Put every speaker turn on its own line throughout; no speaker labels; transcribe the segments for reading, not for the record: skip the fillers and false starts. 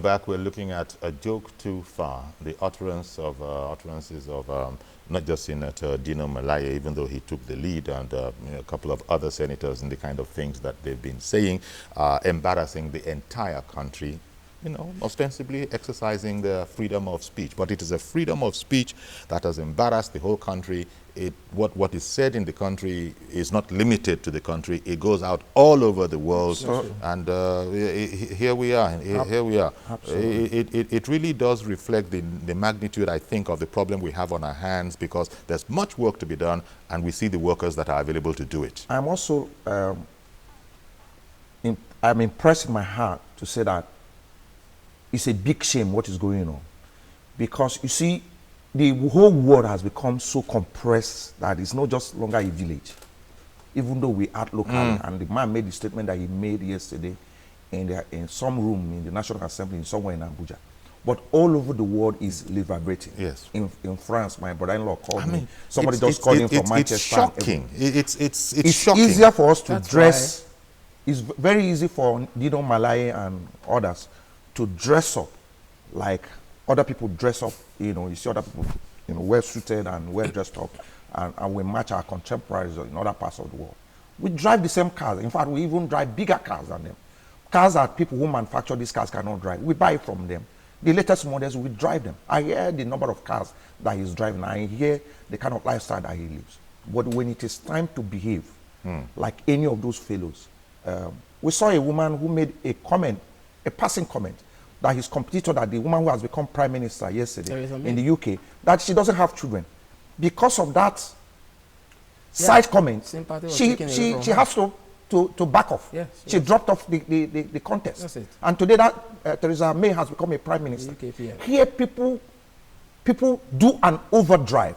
back, we're looking at a joke too far. The utterances of not just Senator Dino Malaya, even though he took the lead, and a couple of other senators, and the kind of things that they've been saying, embarrassing the entire country, ostensibly exercising their freedom of speech. But it is a freedom of speech that has embarrassed the whole country. What is said in the country is not limited to the country. It goes out all over the world. And here we are. Here we are. It really does reflect the magnitude, I think, of the problem we have on our hands, because there's much work to be done, and we see the workers that are available to do it.
I'm also I'm impressed in my heart to say that it's a big shame what is going on, because you see, the whole world has become so compressed that it's not just longer a village, even though we act locally. And the man made the statement that he made yesterday in some room in the National Assembly somewhere in Abuja. But all over the world is reverberating.
Yes.
In France, my brother-in-law called me. Somebody just called him from Manchester.
It's shocking. It's shocking.
It's easier for us to dress. It's very easy for Dino Malaya and others to dress up like other people dress up. You see other people, well suited and well dressed up, and we match our contemporaries in other parts of the world. We drive the same cars. In fact, we even drive bigger cars than them. Cars that people who manufacture these cars cannot drive. We buy from them. The latest models, we drive them. I hear the number of cars that he's driving. I hear the kind of lifestyle that he lives. But when it is time to behave like any of those fellows, we saw a woman who made a comment, a passing comment, that his competitor, that the woman who has become prime minister yesterday in the UK, that she doesn't have children. Because of that side comment, she has to back off.
Yes,
she dropped off the contest.
That's it.
And today that Theresa May has become a prime minister. Here people do an overdrive.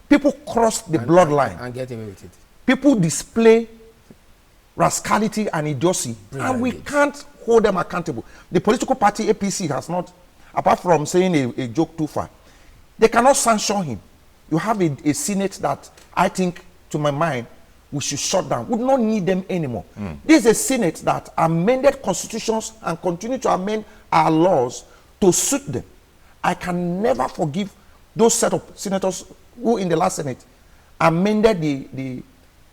People cross the bloodline.
And get away with it.
People display rascality and idiocy. And we can't hold them accountable. The political party APC has not, apart from saying a joke too far, they cannot sanction him. You have a Senate that I think, to my mind, we should shut down. We do not need them anymore. This is a Senate that amended constitutions and continue to amend our laws to suit them. I can never forgive those set of senators who in the last Senate amended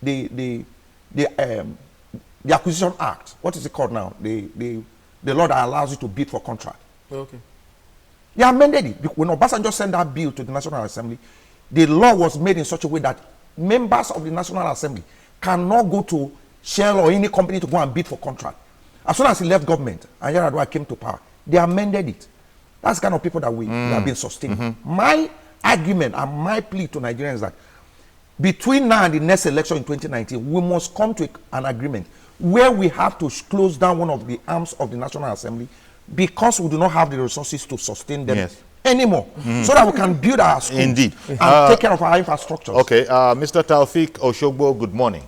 the Acquisition Act. What is it called now? The law that allows you to bid for contract.
Okay.
They amended it. When Obasanjo sent that bill to the National Assembly, the law was made in such a way that members of the National Assembly cannot go to Shell or any company to go and bid for contract. As soon as he left government and Yar'Adua came to power, they amended it. That's the kind of people that we have been sustaining. My argument and my plea to Nigerians is that between now and the next election in 2019, we must come to an agreement where we have to close down one of the arms of the National Assembly, because we do not have the resources to sustain them anymore, so that we can build our schools and take care of our infrastructure.
Okay, Mr. Taufik Oshogbo, good morning.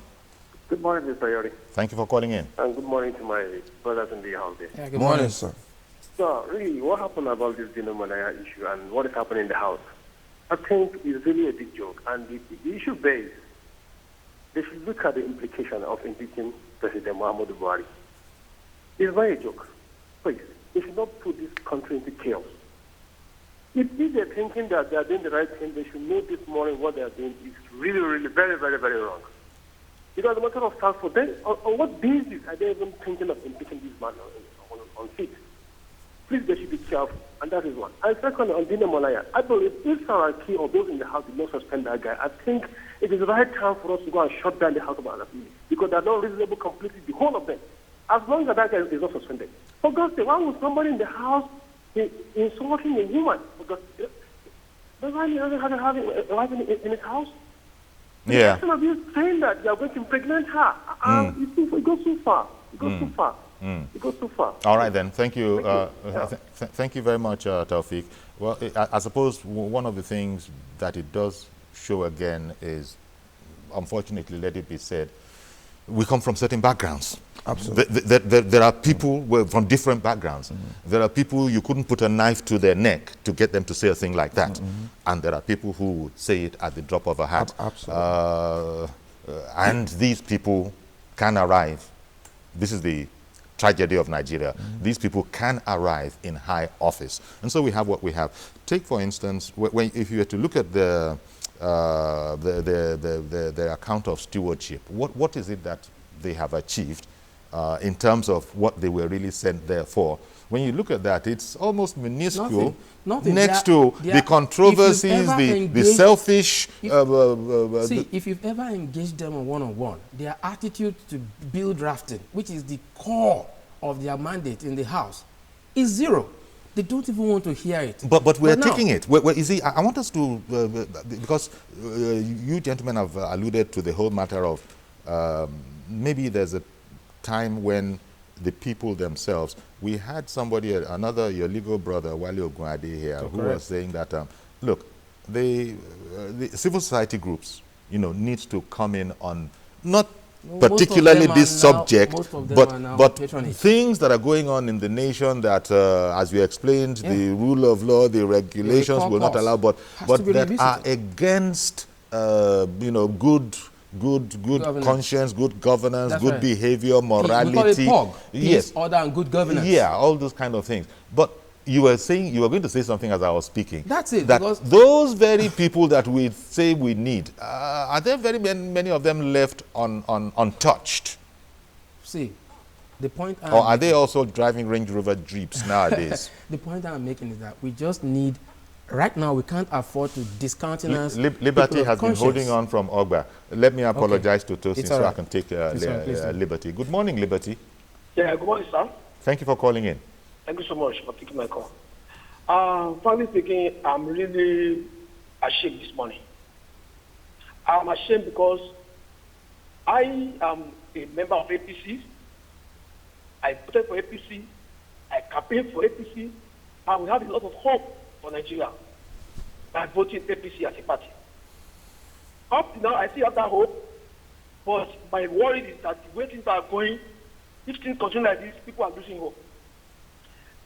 Good morning, Mr. Yori.
Thank you for calling in.
And good morning to my brothers in the house there.
Yeah, good morning,
sir.
So, really, what happened about this Dino Malaya issue and what is happening in the house, I think is really a big joke. And the issue base, they should look at the implication of impeaching President Muhammadu Buhari. It's not a joke. Please, they should not put this country into chaos. If they're thinking that they're doing the right thing, they should know this morning what they're doing is really, really very, very, very wrong. Because the matter of fact, for them, on what basis are they even thinking of impeaching this man on seat? Please, they should be careful, and that is one. And second, on Dino Malaya, I believe if Saraki or those in the house did not suspend that guy, I think it is the right time for us to go and shut down the House of Assembly, because they're not reasonable completely, the whole of them, as long as that guy is not suspended. For God's sake, why would somebody in the house be insulting a woman? Because does he have a wife in his house?
Yeah.
Some of you saying that you are going to impregnate her. It goes too far. It goes too far. It goes too far.
All right then. Thank you. Thank you very much, Taufik. Well, I suppose one of the things that it does show again is, unfortunately, let it be said, we come from certain backgrounds.
Absolutely.
There are people from different backgrounds. There are people you couldn't put a knife to their neck to get them to say a thing like that. And there are people who would say it at the drop of a hat.
Absolutely.
And these people can arrive. This is the tragedy of Nigeria, these people can arrive in high office. And so we have what we have. Take, for instance, if you were to look at the account of stewardship, what is it that they have achieved in terms of what they were really sent there for? When you look at that, it's almost minuscule
Nothing.
next to the controversies, the selfish...
if you've ever engaged them on one-on-one, their attitude to bill drafting, which is the core of their mandate in the House, is zero. They don't even want to hear it.
But we're taking it. You see, I want us to, because you gentlemen have alluded to the whole matter of maybe there's a time when the people themselves, we had somebody, your legal brother, Wale Ogunade here, who was saying that, look, the civil society groups, need to come in on, not particularly this subject, but things that are going on in the nation that, as we explained, the rule of law, the regulations will not allow, but that are against, good conscience, good governance, good behavior, morality.
We call it POG.
Yes.
Peace, order, and good governance.
Yeah, all those kind of things. But you were going to say something as I was speaking.
That's it.
That those very people that we say we need, are there very many of them left untouched?
See, the point.
Or are they also driving Range Rover Jeeps nowadays?
The point I'm making is that we just need. Right now, we can't afford to discountenance.
Liberty has been holding on from Ogba. Let me apologize to Tosin so I can take Liberty. Good morning, Liberty.
Yeah, good morning, sir.
Thank you for calling in.
Thank you so much for taking my call. Frankly speaking, I'm really ashamed this morning. I'm ashamed because I am a member of APC. I voted for APC. I campaigned for APC. And we have a lot of hope for Nigeria by voting APC as a party. Up to now, I still have that hope, but my worry is that the way things are going, if things continue like this, people are losing hope.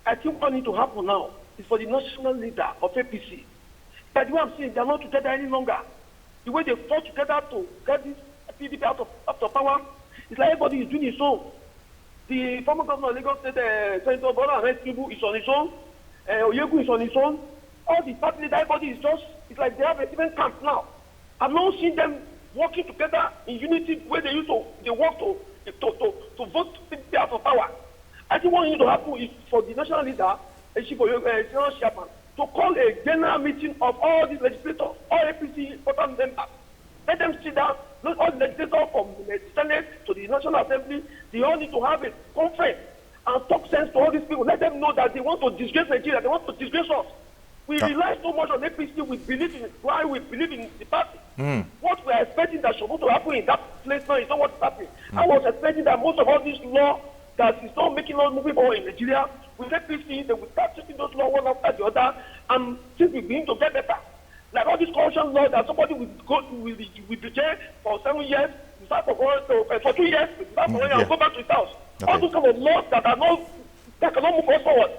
I think what needs to happen now is for the national leader of APC. But the way I'm seeing, they are not together any longer. The way they fought together to get this PDP out of power, it's like everybody is doing his own. The former governor of Lagos State, Senator Bola Ahmed Tinubu, is on his own. Oyegu is on his own. All the party leaders, everybody is just, it's like they have a different camp now. I've not seen them working together in unity where they used to, they work to vote to out of power. I think what needs to happen is for the national leader, General Chairman, to call a general meeting of all these legislators, all APC important members. Let them sit down, not all the legislators from the Senate to the National Assembly, they all need to have a conference and talk sense to all these people. Let them know that they want to disgrace Nigeria, they want to disgrace us. We rely so much on APC, we believe in why we believe in the party. What we are expecting that supposed to happen in that place now is not what's happening. I was expecting that most of all this law that is not making us moving forward in Nigeria, with APC, they will start taking those laws one after the other, and things will begin to get better. Like all this corruption law that somebody will be jailed for 7 years, for 2 years, and go back to his house. All those kind of laws that cannot move us forward.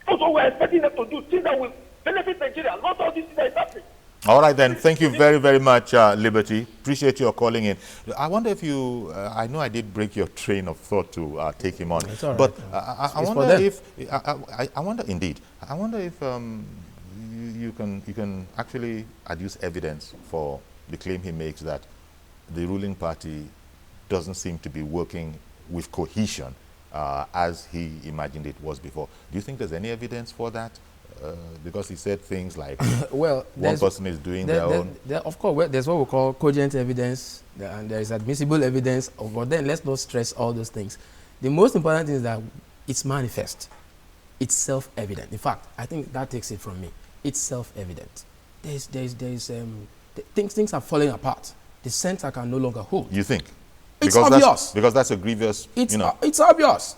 That's what we're expecting them to do, things that will benefit Nigeria, not all these things that is happening.
All right, then. Thank you very, very much, Liberty. Appreciate your calling in. I wonder if you, I know I did break your train of thought to take him on.
It's all right.
But I wonder if, I wonder indeed, I wonder if you can actually adduce evidence for the claim he makes that the ruling party doesn't seem to be working with cohesion as he imagined it was before. Do you think there's any evidence for that? Because he said things like,
well,
one person is doing their own.
Of course, there's what we call cogent evidence, and there is admissible evidence, but then let's not stress all those things. The most important thing is that it's manifest. It's self-evident. In fact, I think that takes it from me. It's self-evident. Things are falling apart. The center can no longer hold.
You think?
It's obvious.
Because that's a grievous,
It's obvious.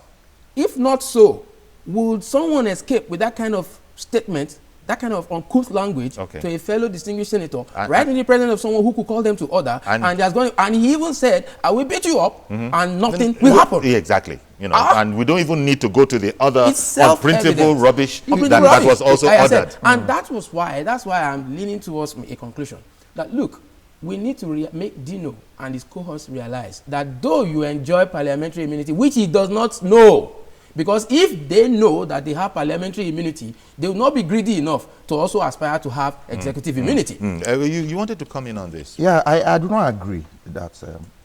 If not so, would someone escape with that kind of statement, that kind of uncouth language to a fellow distinguished senator, right in the presence of someone who could call them to order, and he even said, I will beat you up, and nothing will happen.
Yeah, exactly. And we don't even need to go to the other unprintable rubbish that was also ordered.
And that's why I'm leaning towards a conclusion. That look, we need to make Dino and his cohorts realize that though you enjoy parliamentary immunity, which he does not know, Because if they know that they have parliamentary immunity, they will not be greedy enough to also aspire to have executive immunity.
You wanted to come in on this?
Yeah, I do not agree that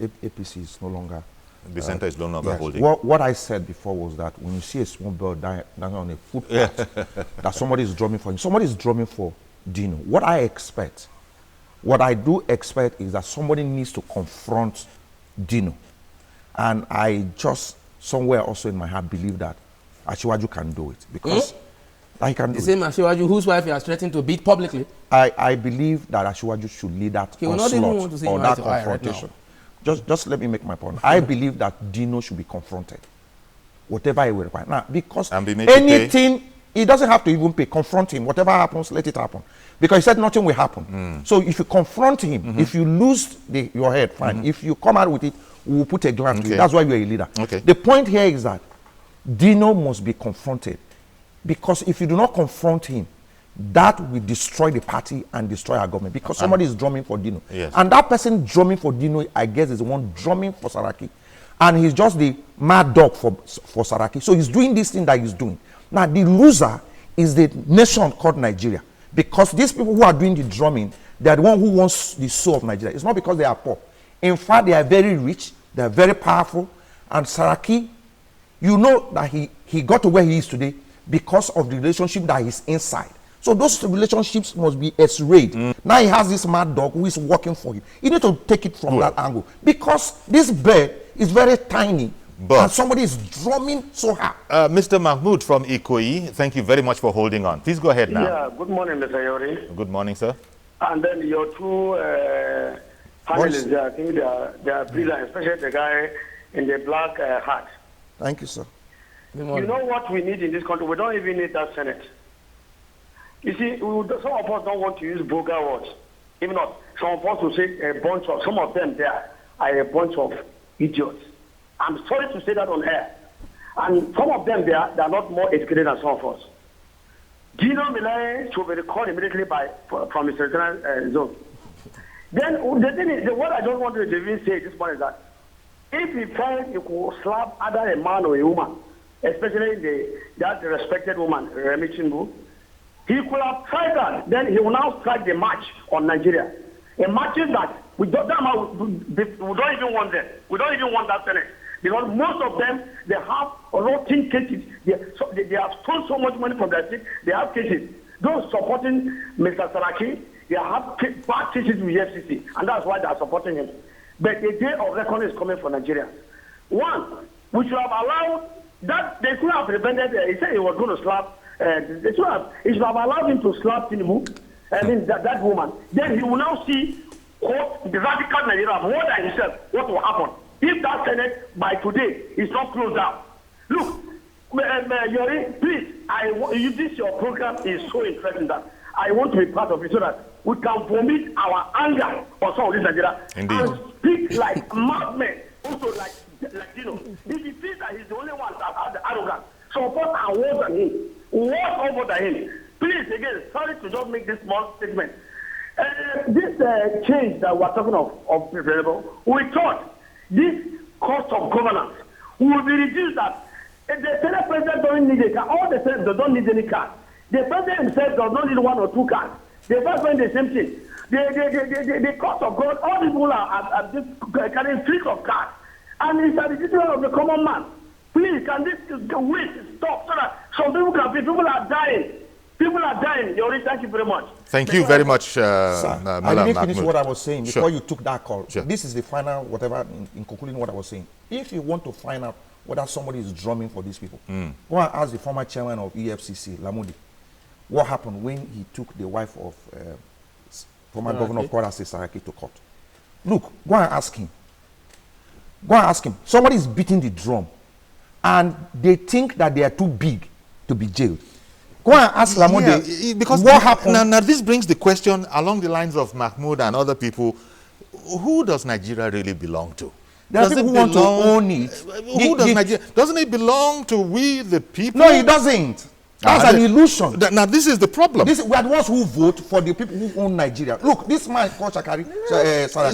APC is no longer...
The center is no longer holding.
What I said before was that when you see a small bird dying on a footpath, that somebody is drumming for him. Somebody is drumming for Dino. What I do expect is that somebody needs to confront Dino. And I just, somewhere also in my heart, believe that Asiwaju can do it. Because I can do it.
The same Asiwaju whose wife he has threatened to beat publicly.
I believe that Asiwaju should lead that onslaught or that confrontation. Just let me make my point. I believe that Dino should be confronted, whatever he will require. Now, because anything, he doesn't have to even pay. Confront him. Whatever happens, let it happen. Because he said nothing will happen. So if you confront him, if you lose your head, fine. If you come out with it, we will put a glance to you. That's why you're a leader. The point here is that Dino must be confronted. Because if you do not confront him, that will destroy the party and destroy our government, because somebody is drumming for Dino. And that person drumming for Dino, I guess, is the one drumming for Saraki. And he's just the mad dog for Saraki. So he's doing this thing that he's doing. Now, the loser is the nation called Nigeria. Because these people who are doing the drumming, they are the one who wants the soul of Nigeria. It's not because they are poor. In fact, they are very rich, they are very powerful. And Saraki, you know that he got to where he is today because of the relationship that is inside. So those relationships must be x-rayed. Now he has this mad dog who is working for him. You need to take it from that angle. Because this bird is very tiny, and somebody is drumming so hard.
Mr. Mahmood from Ikoyi, thank you very much for holding on. Please go ahead now.
Yeah, good morning, Mr. Yori.
Good morning, sir.
And then your two panelists there, I think they are brilliant, especially the guy in the black hat.
Thank you, sir.
You know what we need in this country? We don't even need that Senate. You see, some of us don't want to use vulgar words. Even not, some of us will say some of them there are a bunch of idiots. I'm sorry to say that on air. And some of them there, they are not more educated than some of us. Dino Melaye should be recalled immediately from his regional zone. Then the thing is, what I don't want to even say this point is that if he felt he could slap either a man or a woman, especially that respected woman, Remi Chingu, he could have tried that. Then he will now strike the match on Nigeria. A match that we don't even want them. We don't even want that Senate. Because most of them, they have rotten cases. They have stolen so much money from their state. They have cases. Those supporting Mr. Saraki, they have bad cases with the FCC. And that's why they are supporting him. But the day of reckoning is coming for Nigeria. One, we should have allowed that. They could have prevented. He said he was going to slap. He should have allowed him to slap Tinubu. I mean that woman. Then he will now see what the radical Nigeria more than himself. What will happen if that Senate by today is not closed down? Look, Yori, please. This your program is so interesting that I want to be part of it so that we can vomit our anger on some of this Nigeria and speak like madmen, also like if he feels that he's the only one that has the arrogance, support and worse than him, worse over than him. Please, again, sorry to just make this small statement. This change that we're talking of we thought this cost of governance will be reduced that the Senate president doesn't need a car. All the senators don't need any car. The president himself does not need one or two cars. They both doing the same thing. The cost of God, all people are just carrying fleets of cars. And it's at the decision of the common man. Please, can this waste stop so that some people can be, people are dying. People are dying. Yori, thank you very much.
Thank you very much, Malam
I didn't finish what I was saying before
Sure.
you took that call.
Sure.
This is the final, whatever, in concluding what I was saying. If you want to find out whether somebody is drumming for these people, go and ask the former chairman of EFCC, Lamudi, what happened when he took the wife of former governor of Kwara State, Saraki, to court. Look, go and ask him. Go and ask him. Somebody is beating the drum, and they think that they are too big to be jailed. Go and ask Lamode,
because
what happened?
Now this brings the question along the lines of Mahmood and other people. Who does Nigeria really belong to?
There are people who want to own it.
Who does Nigeria? Doesn't it belong to we the people?
No, it doesn't. That's an illusion.
Now, this is the problem.
We are the ones who vote for the people who own Nigeria. Look, this man called Shakari.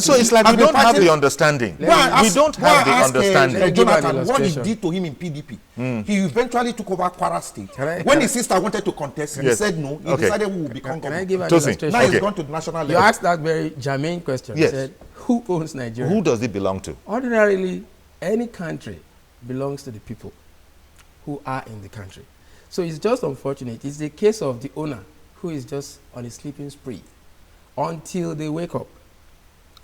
So it's like we don't have the understanding. We don't have the understanding.
Jonathan, what he did to him in PDP, he eventually took over Kwara State. When his sister wanted to contest, he said no. He decided who would become governor.
Can I give an illustration?
Now he's gone to the national level.
You asked that very germane question.
Yes.
You said, who owns Nigeria?
Who does it belong to?
Ordinarily, any country belongs to the people who are in the country. So it's just unfortunate. It's the case of the owner who is just on a sleeping spree. Until they wake up,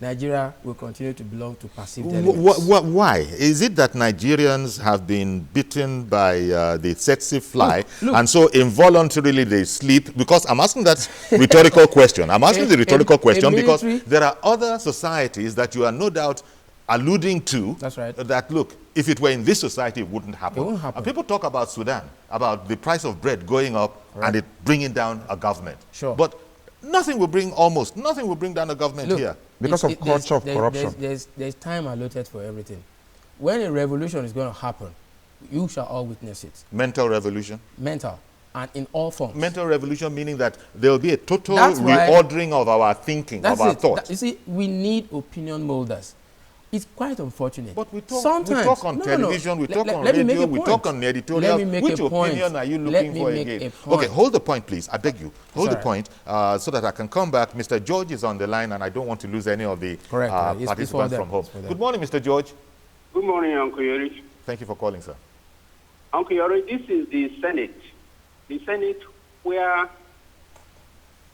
Nigeria will continue to belong to passive delegates.
Why? Is it that Nigerians have been bitten by the tsetse fly, and so involuntarily they sleep? Because I'm asking that rhetorical question. I'm asking the rhetorical question because there are other societies that you are no doubt alluding to.
That's right.
That, look, if it were in this society, it wouldn't happen.
It won't happen.
And people talk about Sudan, about the price of bread going up and it bringing down a government.
Sure.
But nothing will bring down a government here.
Because of culture of corruption.
There's time allotted for everything. When a revolution is going to happen, you shall all witness it.
Mental revolution?
Mental. And in all forms.
Mental revolution meaning that there will be a total reordering of our thinking, of our thoughts.
You see, we need opinion molders. It's quite unfortunate.
But we talk on television, we talk on radio, we talk on editorial. Which opinion are you looking for again? Okay, hold the point, please. I beg you. Hold the point so that I can come back. Mr. George is on the line, and I don't want to lose any of the participants from home. Good morning, Mr. George.
Good morning, Uncle Yori.
Thank you for calling, sir.
Uncle Yori, this is the Senate. The Senate where a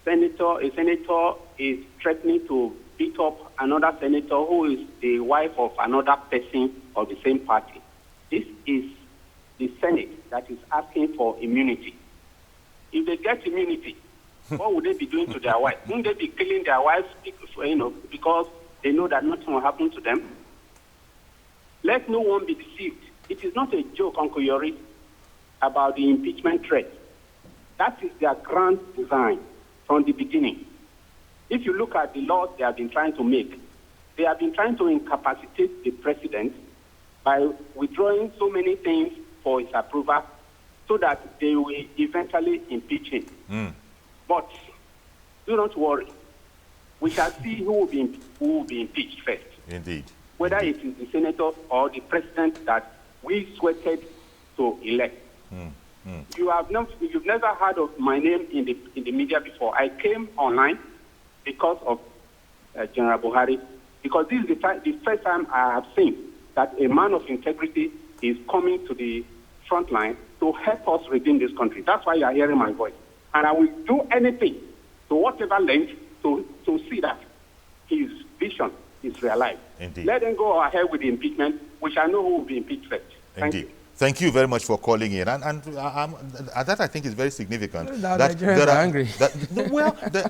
senator is threatening to beat up another senator who is the wife of another person of the same party. This is the Senate that is asking for immunity. If they get immunity, what would they be doing to their wife? Wouldn't they be killing their wives because they know that nothing will happen to them? Let no one be deceived. It is not a joke, Uncle Yori, about the impeachment threat. That is their grand design from the beginning. If you look at the laws they have been trying to make, they have been trying to incapacitate the president by withdrawing so many things for his approval so that they will eventually impeach him. But do not worry. We shall see who will be impeached first.
Indeed.
Whether it is the senator or the president that we sweated to elect. You've never heard of my name in the media before. I came online because of General Buhari, because this is the first time I have seen that a man of integrity is coming to the front line to help us redeem this country. That's why you are hearing my voice. And I will do anything to whatever length to see that his vision is realized.
Indeed.
Let them go ahead with the impeachment. We shall know who will be impeached first. Thank you.
Thank you very much for calling in. And that I think is very significant.
That Nigerians are angry.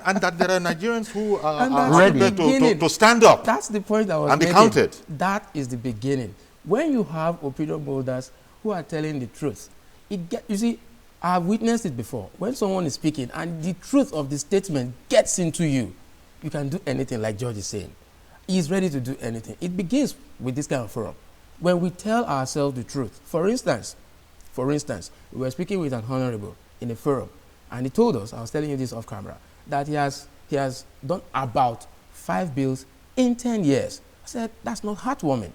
And that there are Nigerians who are ready to stand up.
That's the point I was
and
making.
be counted.
That is the beginning. When you have opinion molders who are telling the truth, you see, I've witnessed it before. When someone is speaking and the truth of the statement gets into you, you can do anything, like George is saying. He's ready to do anything. It begins with this kind of forum. When we tell ourselves the truth, for instance, we were speaking with an honorable in a forum, and he told us, I was telling you this off camera, that he has done about 5 bills in 10 years. I said, that's not heartwarming.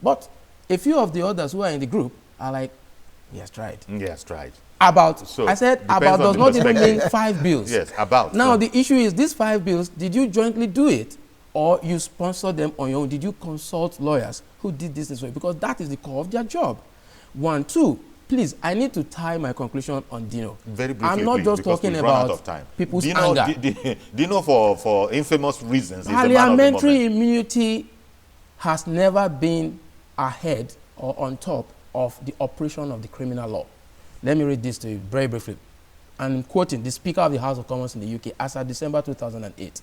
But a few of the others who are in the group are like, he has tried.
He has tried.
About,
so
I said, about does not even mean 5 bills.
Yes, about.
Now, the issue is, these 5 bills, did you jointly do it? Or you sponsor them on your own? Did you consult lawyers who did this way? Because that is the core of their job. 1, 2, please, I need to tie my conclusion on Dino.
Very briefly,
I'm not just talking about people's anger.
Dino, for infamous reasons,
Parliamentary immunity has never been ahead or on top of the operation of the criminal law. Let me read this to you very briefly. I'm quoting the Speaker of the House of Commons in the UK as of December 2008.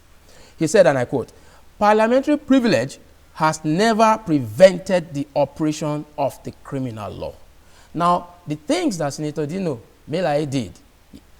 He said, and I quote, "Parliamentary privilege has never prevented the operation of the criminal law." Now, the things that Senator Dino Melaye did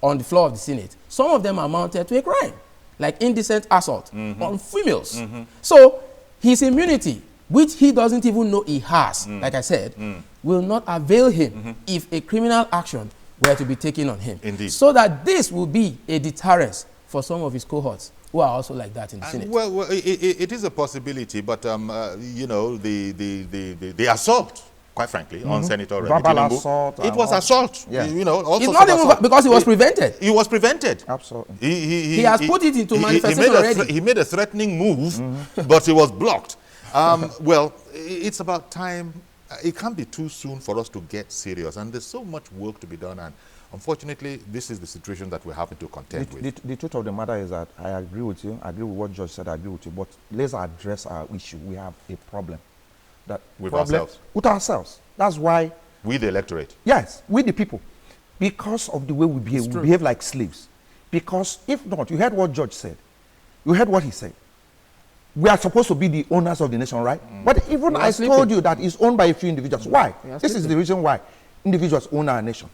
on the floor of the Senate, some of them amounted to a crime, like indecent assault on females. So his immunity, which he doesn't even know he has, like I said, will not avail him if a criminal action were to be taken on him.
Indeed.
So that this will be a deterrence for some of his cohorts who are also like that in the Senate.
Well, it is a possibility, but you know, the assault, quite frankly, on Senator Remi Tinubu, it was assault.
Yeah.
You know, also
it's not even
assault.
because he was prevented.
He was prevented.
Absolutely.
He has put it into manifestation already.
He made a threatening move, but it was blocked. Well, it's about time. It can't be too soon for us to get serious, and there's so much work to be done, and unfortunately, this is the situation that we're having to contend with.
The truth of the matter is that I agree with you. I agree with what George said. I agree with you. But let's address our issue. We have a problem.
With ourselves?
With ourselves. That's why.
We, the electorate?
Yes, we the people. Because of the way we behave like slaves. Because if not, you heard what George said. You heard what he said. We are supposed to be the owners of the nation, right? But even I told you that it's owned by a few individuals. Why? This is the reason why individuals own our nation.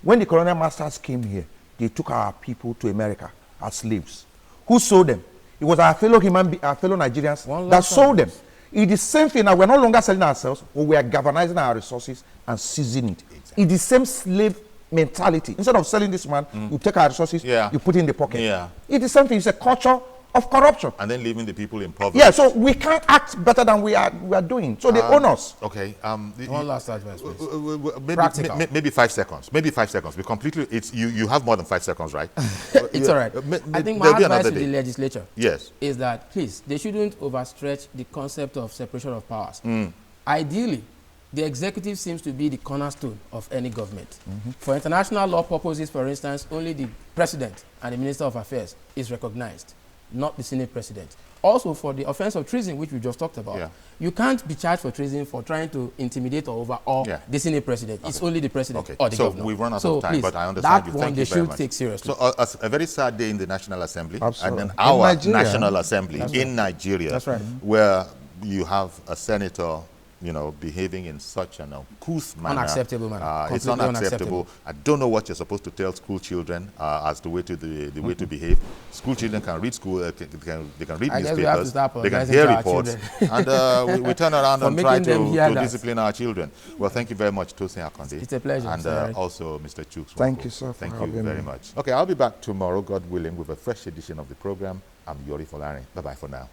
When the colonial masters came here, they took our people to America as slaves. Who sold them? It was our fellow Nigerians that sold them. It's the same thing. Now we're no longer selling ourselves, but we are galvanizing our resources and seizing it. Exactly. It's the same slave mentality. Instead of selling this man, you take our resources, you put it in the pocket.
Yeah.
It's the same thing. It's a culture of corruption.
And then leaving the people in poverty.
Yeah, so we can't act better than we are doing. So they own us.
Okay.
One last advice, please.
Maybe 5 seconds. Maybe 5 seconds. We completely. It's you have more than 5 seconds, right?
It's all right. I think my advice to the legislature is that please they shouldn't overstretch the concept of separation of powers. Ideally, the executive seems to be the cornerstone of any government. For international law purposes, for instance, only the president and the minister of affairs is recognized, not the Senate president. Also, for the offense of treason, which we just talked about, you can't be charged for treason for trying to intimidate or overawe the Senate president. It's only the president or the governor.
So we've run out of time,
please,
but I understand
that
you.
one they should take seriously.
So a very sad day in the National Assembly,
Absolutely.
and then our National Assembly in Nigeria, where you have a senator, you know, behaving in such an uncouth manner.
Unacceptable manner.
It's unacceptable. I don't know what you're supposed to tell school children as the way to the way to behave. School children can read they can read newspapers, they can hear reports, and we turn around and try to discipline our children. Well, thank you very much, Tosin Akande.
It's a pleasure.
And also Mr. Chuks.
Thank you, sir.
Thank you very much. Okay, I'll be back tomorrow, God willing, with a fresh edition of the program. I'm Yori Folari. Bye-bye for now.